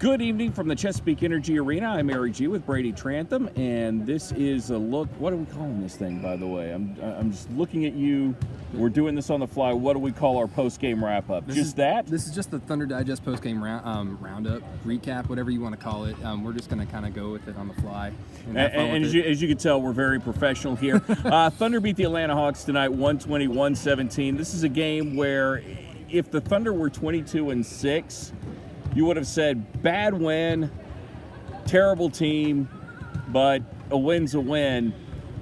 Good evening from the Chesapeake Energy Arena. I'm Erik with Brady Trantham, and this is a look. What are we calling this thing, by the way? I'm just looking at you. We're doing this on the fly. What do we call our post-game wrap-up? This is just the Thunder Digest post-game roundup, recap, whatever you want to call it. We're just going to kind of go with it on the fly. And as you can tell, we're very professional here. Thunder beat the Atlanta Hawks tonight, 120-117. This is a game where if the Thunder were 22-6, you would have said bad win, terrible team, but a win's a win.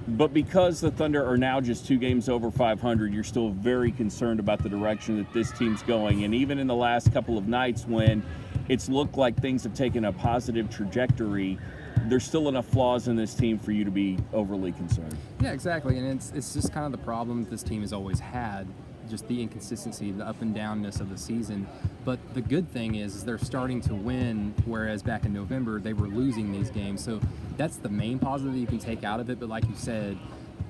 But because the Thunder are now just 2 games over 500, you're still very concerned about the direction that this team's going. And even in the last couple of nights when it's looked like things have taken a positive trajectory, there's still enough flaws in this team for you to be overly concerned. Yeah, exactly. And it's just kind of the problem that this team has always had, just the inconsistency, the up and downness of the season. But the good thing is they're starting to win, whereas back in November they were losing these games. So that's the main positive that you can take out of it. But like you said,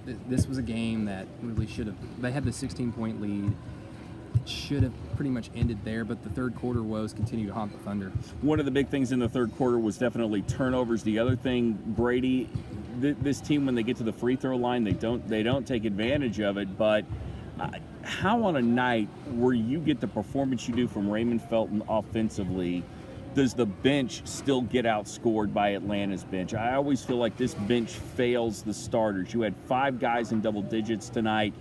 this was a game that really should have. They had the 16-point lead. It should have pretty much ended there, but the third quarter woes continue to haunt the Thunder. One of the big things in the third quarter was definitely turnovers. The other thing, Brady, this team, when they get to the free throw line, they don't take advantage of it. But how on a night where you get the performance you do from Raymond Felton offensively, does the bench still get outscored by Atlanta's bench? I always feel like this bench fails the starters. You had 5 guys in double digits tonight.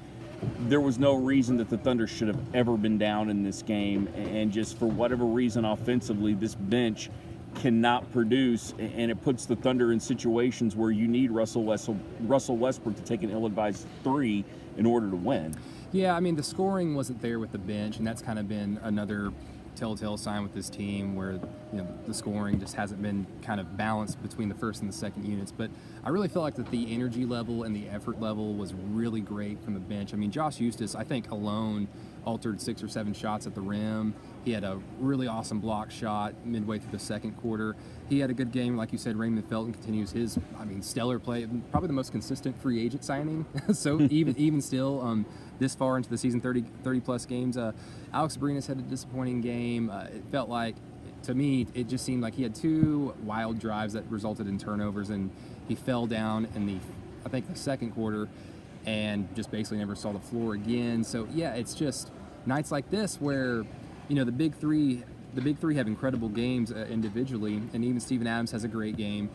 There was no reason that the Thunder should have ever been down in this game, and just for whatever reason offensively, this bench cannot produce, and it puts the Thunder in situations where you need Russell Westbrook to take an ill-advised 3 in order to win. Yeah, I mean, the scoring wasn't there with the bench, and that's kind of been another telltale sign with this team where the scoring just hasn't been kind of balanced between the first and the second units. But I really feel like that the energy level and the effort level was really great from the bench. I mean, Josh Eustace, I think, alone altered 6 or 7 shots at the rim. He had a really awesome block shot midway through the second quarter. He had a good game. Like you said, Raymond Felton continues his, stellar play. Probably the most consistent free agent signing. So even still, this far into the season, 30-plus games. Alex Abrinas had a disappointing game. It felt like, to me, it just seemed like he had 2 wild drives that resulted in turnovers, and he fell down in the second quarter and just basically never saw the floor again. So, yeah, it's just nights like this where, the big three have incredible games individually, and even Steven Adams has a great game.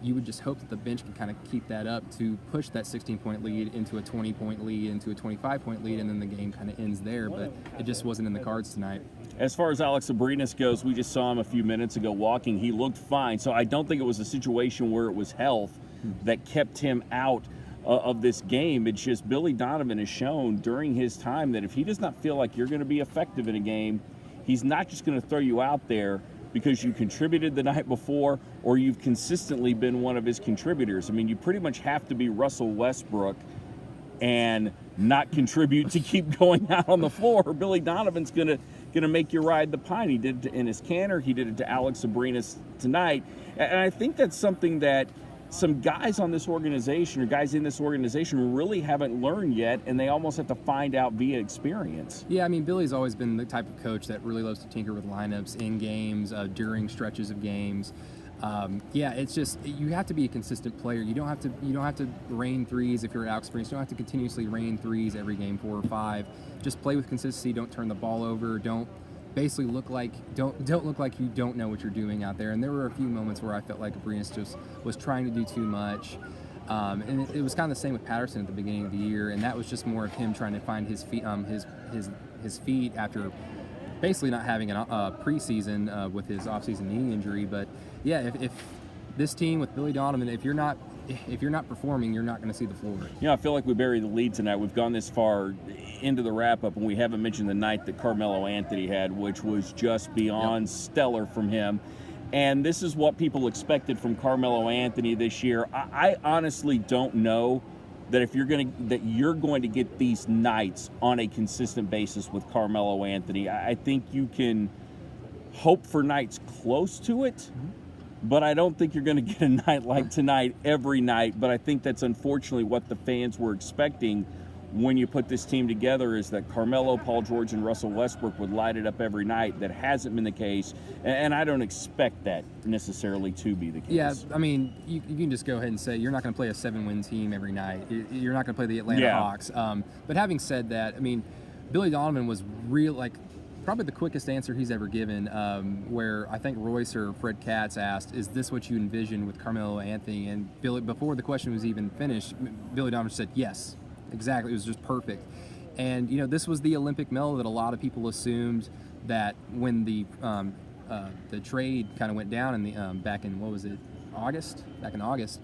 You would just hope that the bench can kind of keep that up to push that 16-point lead into a 20-point lead, into a 25-point lead, and then the game kind of ends there. But it just wasn't in the cards tonight. As far as Alex Abrinas goes, we just saw him a few minutes ago walking. He looked fine. So I don't think it was a situation where it was health that kept him out of this game. It's just Billy Donovan has shown during his time that if he does not feel like you're going to be effective in a game, he's not just going to throw you out there because you contributed the night before or you've consistently been one of his contributors. I mean, you pretty much have to be Russell Westbrook and not contribute to keep going out on the floor. Billy Donovan's gonna make you ride the pine. He did it to Enes Kanter. He did it to Alex Abrinas tonight. And I think that's something that some guys on this organization or guys in this organization really haven't learned yet, and they almost have to find out via experience. Yeah, I mean, Billy's always been the type of coach that really loves to tinker with lineups in games, during stretches of games. It's just you have to be a consistent player. You don't have to rain threes if you're Alex Abrinas. You don't have to continuously rain threes every game, 4 or 5. Just play with consistency. Don't turn the ball over. Don't look like you don't know what you're doing out there. And there were a few moments where I felt like Abrinas just was trying to do too much. And it was kind of the same with Patterson at the beginning of the year, and that was just more of him trying to find his feet, his feet after basically not having a preseason with his offseason knee injury. But yeah, if this team with Billy Donovan, if you're not performing, you're not going to see the floor. I feel like we buried the lead tonight. We've gone this far into the wrap-up, and we haven't mentioned the night that Carmelo Anthony had, which was just beyond stellar from him. And this is what people expected from Carmelo Anthony this year. I honestly don't know that you're going to get these nights on a consistent basis with Carmelo Anthony. I think you can hope for nights close to it. But I don't think you're going to get a night like tonight every night. But I think that's unfortunately what the fans were expecting when you put this team together is that Carmelo, Paul George, and Russell Westbrook would light it up every night. That hasn't been the case, and I don't expect that necessarily to be the case. Yeah, I mean, you can just go ahead and say you're not going to play a 7-win team every night. You're not going to play the Atlanta Hawks. But having said that, I mean, Billy Donovan was probably the quickest answer he's ever given, where I think Royce or Fred Katz asked, is this what you envision with Carmelo Anthony? And Billy, before the question was even finished, Billy Donovan said, yes, exactly. It was just perfect. And, this was the Olympic medal that a lot of people assumed that when the trade kind of went down in the back in, August? Back in August.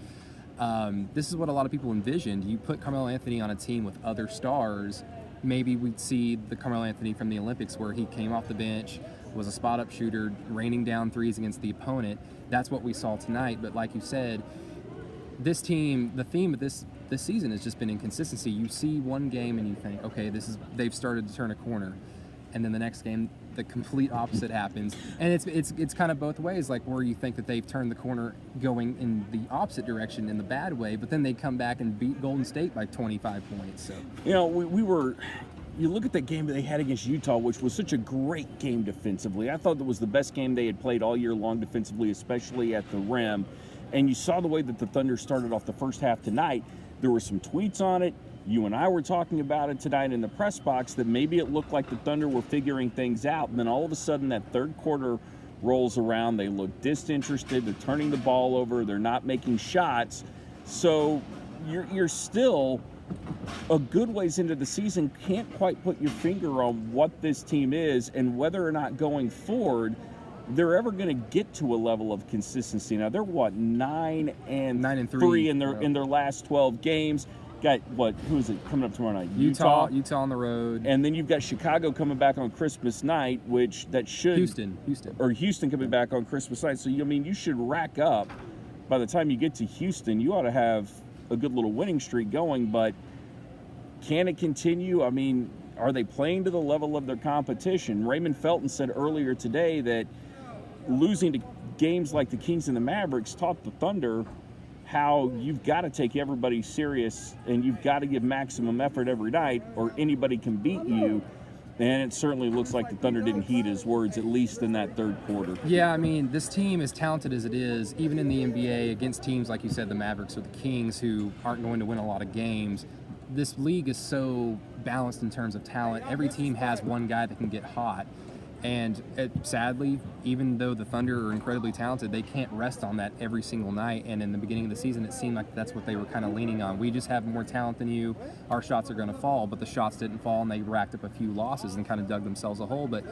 This is what a lot of people envisioned. You put Carmelo Anthony on a team with other stars, maybe we'd see the Carmelo Anthony from the Olympics where he came off the bench, was a spot-up shooter, raining down threes against the opponent. That's what we saw tonight. But like you said, this team, the theme of this season has just been inconsistency. You see one game and you think, okay, they've started to turn a corner. And then the next game, the complete opposite happens. And it's kind of both ways, like where you think that they've turned the corner going in the opposite direction in the bad way, but then they come back and beat Golden State by 25 points. So you look at that game that they had against Utah, which was such a great game defensively. I thought that was the best game they had played all year long defensively, especially at the rim. And you saw the way that the Thunder started off the first half tonight. There were some tweets on it. You and I were talking about it tonight in the press box that maybe it looked like the Thunder were figuring things out. And then all of a sudden that third quarter rolls around. They look disinterested. They're turning the ball over. They're not making shots. So you're still a good ways into the season, can't quite put your finger on what this team is and whether or not going forward they're ever going to get to a level of consistency. Now they're 9 and 3 in their last 12 games. Got who is it coming up tomorrow night? Utah on the road. And then you've got Chicago coming back on Christmas night, which that should Houston coming back on Christmas night. So you should rack up by the time you get to Houston, you ought to have a good little winning streak going, but can it continue? I mean, are they playing to the level of their competition? Raymond Felton said earlier today that losing to games like the Kings and the Mavericks taught the Thunder how you've got to take everybody serious and you've got to give maximum effort every night or anybody can beat you. And it certainly looks like the Thunder didn't heed his words, at least in that third quarter. Yeah, I mean, this team, as talented as it is, even in the NBA, against teams like you said, the Mavericks or the Kings, who aren't going to win a lot of games, this league is so balanced in terms of talent. Every team has one guy that can get hot. And sadly, even though the Thunder are incredibly talented, they can't rest on that every single night. And in the beginning of the season, it seemed like that's what they were kind of leaning on. We just have more talent than you. Our shots are going to fall, but the shots didn't fall, and they racked up a few losses and kind of dug themselves a hole. But,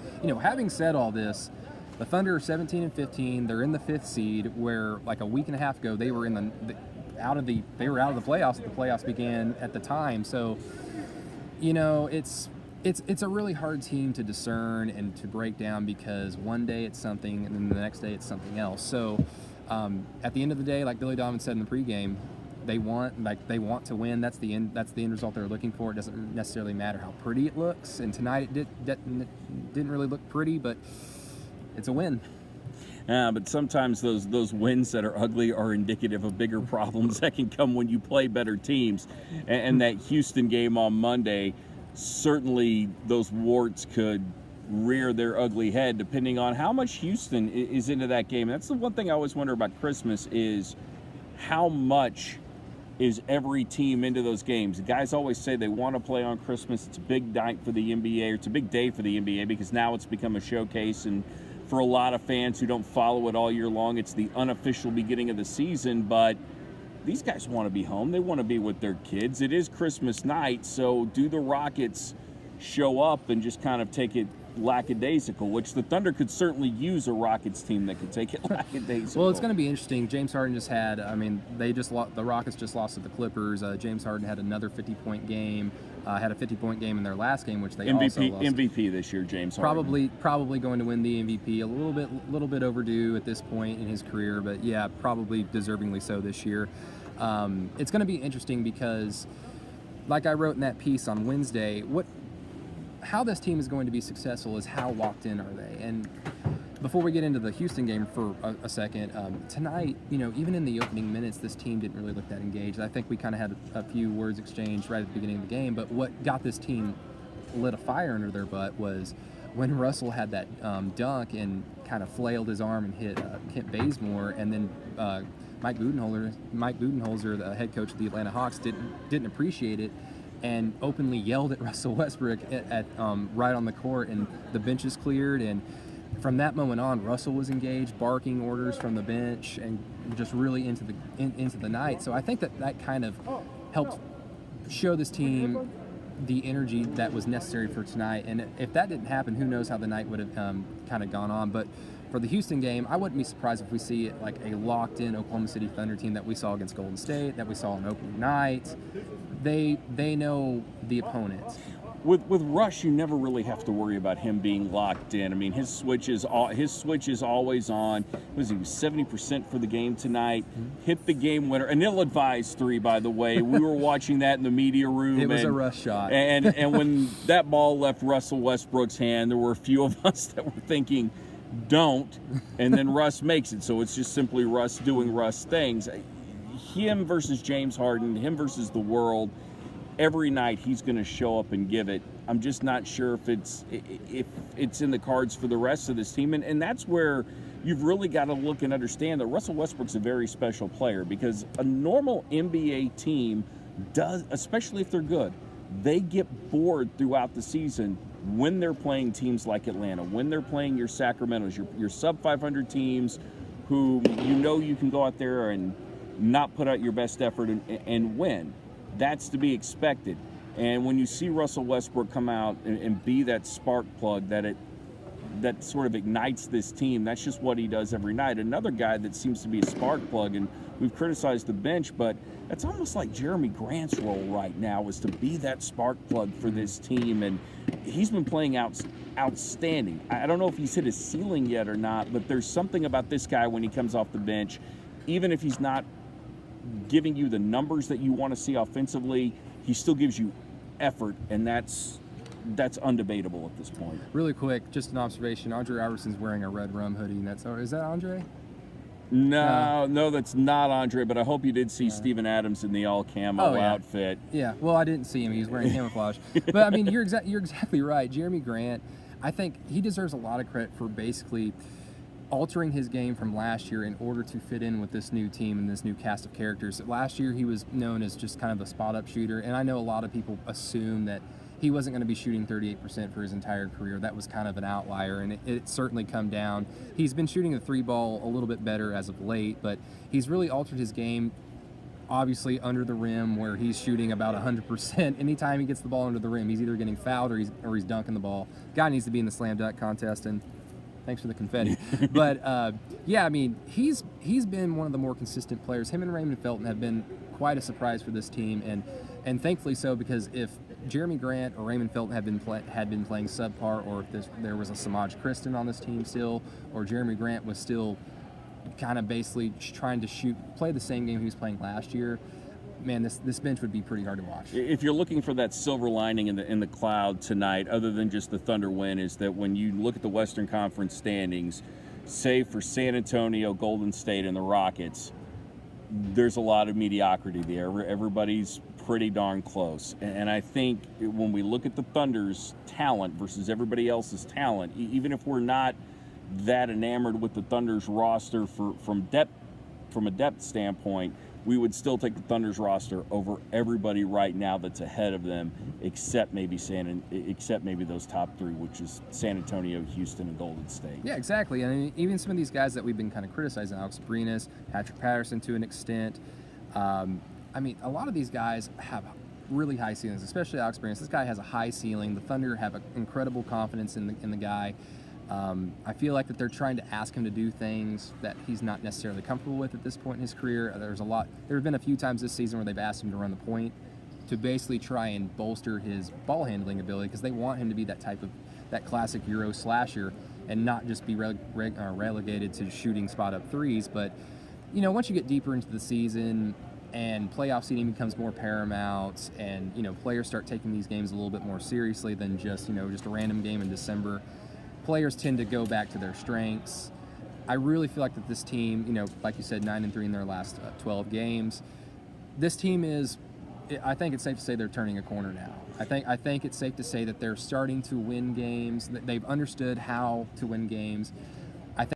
having said all this, the Thunder are 17 and 15. They're in the 5th seed, where like a week and a half ago they were out of the playoffs. The playoffs began at the time. So, It's a really hard team to discern and to break down because one day it's something and then the next day it's something else. So at the end of the day, like Billy Donovan said in the pregame, they want to win. That's the end result they're looking for. It doesn't necessarily matter how pretty it looks. And tonight it didn't really look pretty, but it's a win. But sometimes those wins that are ugly are indicative of bigger problems that can come when you play better teams. And that Houston game on Monday, certainly those warts could rear their ugly head depending on how much Houston is into that game. That's the one thing I always wonder about Christmas is how much is every team into those games. The guys always say they want to play on Christmas. It's a big night for the NBA, or it's a big day for the NBA because now it's become a showcase, and for a lot of fans who don't follow it all year long, it's the unofficial beginning of the season, but these guys want to be home. They want to be with their kids. It is Christmas night, so do the Rockets show up and just kind of take it lackadaisical, which the Thunder could certainly use a Rockets team that could take it lackadaisical. Well, it's going to be interesting. James Harden just had, the Rockets just lost to the Clippers. James Harden had another 50-point game, had a 50-point game in their last game, which they also lost. MVP this year, James Harden. Probably going to win the MVP. A little bit overdue at this point in his career, but yeah, probably deservingly so this year. It's going to be interesting because, like I wrote in that piece on Wednesday, how this team is going to be successful is how locked in are they. And before we get into the Houston game for a second, tonight, even in the opening minutes, this team didn't really look that engaged. I think we kind of had a few words exchanged right at the beginning of the game, but what got this team lit a fire under their butt was when Russell had that dunk and kind of flailed his arm and hit Kent Bazemore, and then Mike Budenholzer, the head coach of the Atlanta Hawks, didn't appreciate it and openly yelled at Russell Westbrook at right on the court, and the benches cleared. And from that moment on, Russell was engaged, barking orders from the bench, and just really into the night. So I think that kind of helped show this team the energy that was necessary for tonight. And if that didn't happen, who knows how the night would have kind of gone on. But for the Houston game, I wouldn't be surprised if we see it like a locked-in Oklahoma City Thunder team that we saw against Golden State, that we saw on opening night. They know the opponent. With Rush, you never really have to worry about him being locked in. I mean, his switch is always on. He was 70% for the game tonight. Mm-hmm. Hit the game winner, an ill-advised three, by the way. We were watching that in the media room. It was a Rush shot. And when that ball left Russell Westbrook's hand, there were a few of us that were thinking, don't. And then Russ makes it. So it's just simply Russ doing Russ things. Him versus James Harden, him versus the world. Every night he's going to show up and give it. I'm just not sure if it's in the cards for the rest of this team. And that's where you've really got to look and understand that Russell Westbrook's a very special player, because a normal NBA team does, especially if they're good, they get bored throughout the season when they're playing teams like Atlanta, when they're playing your Sacramentos, your sub-500 teams who you can go out there and not put out your best effort and win. That's to be expected. And when you see Russell Westbrook come out and be that spark plug that sort of ignites this team, that's just what he does every night. Another guy that seems to be a spark plug, and we've criticized the bench, but that's almost like Jeremy Grant's role right now, is to be that spark plug for this team. And he's been playing outstanding. I don't know if he's hit his ceiling yet or not, but there's something about this guy when he comes off the bench, even if he's not giving you the numbers that you want to see offensively, he still gives you effort, and that's undebatable at this point. Really quick, just an observation. Andre Iverson's wearing a red rum hoodie. Is that Andre? No, that's not Andre, but I hope you did see Steven Adams in the all camo outfit. Yeah, well, I didn't see him. He was wearing camouflage. But, I mean, you're exactly right. Jeremy Grant, I think he deserves a lot of credit for basically altering his game from last year in order to fit in with this new team and this new cast of characters. Last year, he was known as just kind of a spot-up shooter, and I know a lot of people assume that he wasn't going to be shooting 38% for his entire career. That was kind of an outlier, and it's certainly come down. He's been shooting the three ball a little bit better as of late, but he's really altered his game, obviously under the rim, where he's shooting about 100%. Anytime he gets the ball under the rim, he's either getting fouled or he's dunking the ball. Guy needs to be in the slam dunk contest, and thanks for the confetti. But, I mean, he's been one of the more consistent players. Him and Raymond Felton have been quite a surprise for this team, and thankfully so, because if Jeremy Grant or Raymond Felton had been playing subpar, or if there was a Samaj Kristen on this team still, or Jeremy Grant was still kind of basically trying to play the same game he was playing last year, man, this bench would be pretty hard to watch. If you're looking for that silver lining in the cloud tonight, other than just the Thunder win, is that when you look at the Western Conference standings, save for San Antonio, Golden State, and the Rockets, there's a lot of mediocrity there. Everybody's pretty darn close. And I think when we look at the Thunder's talent versus everybody else's talent, even if we're not that enamored with the Thunder's roster from a depth standpoint, we would still take the Thunder's roster over everybody right now that's ahead of them, except maybe those top three, which is San Antonio, Houston, and Golden State. Yeah, exactly. I mean, even some of these guys that we've been kind of criticizing, Alex Abrinas, Patrick Patterson to an extent. I mean, a lot of these guys have really high ceilings, especially Alex Abrinas. This guy has a high ceiling. The Thunder have an incredible confidence in the guy. I feel like that they're trying to ask him to do things that he's not necessarily comfortable with at this point in his career. There have been a few times this season where they've asked him to run the point to basically try and bolster his ball handling ability, because they want him to be that classic Euro slasher and not just be relegated to shooting spot up threes. But, once you get deeper into the season and playoff seeding becomes more paramount, and, players start taking these games a little bit more seriously than just a random game in December, players tend to go back to their strengths. I really feel like that this team, like you said, 9-3 in their last 12 games. This team is, I think it's safe to say they're turning a corner now. I think it's safe to say that they're starting to win games. That they've understood how to win games.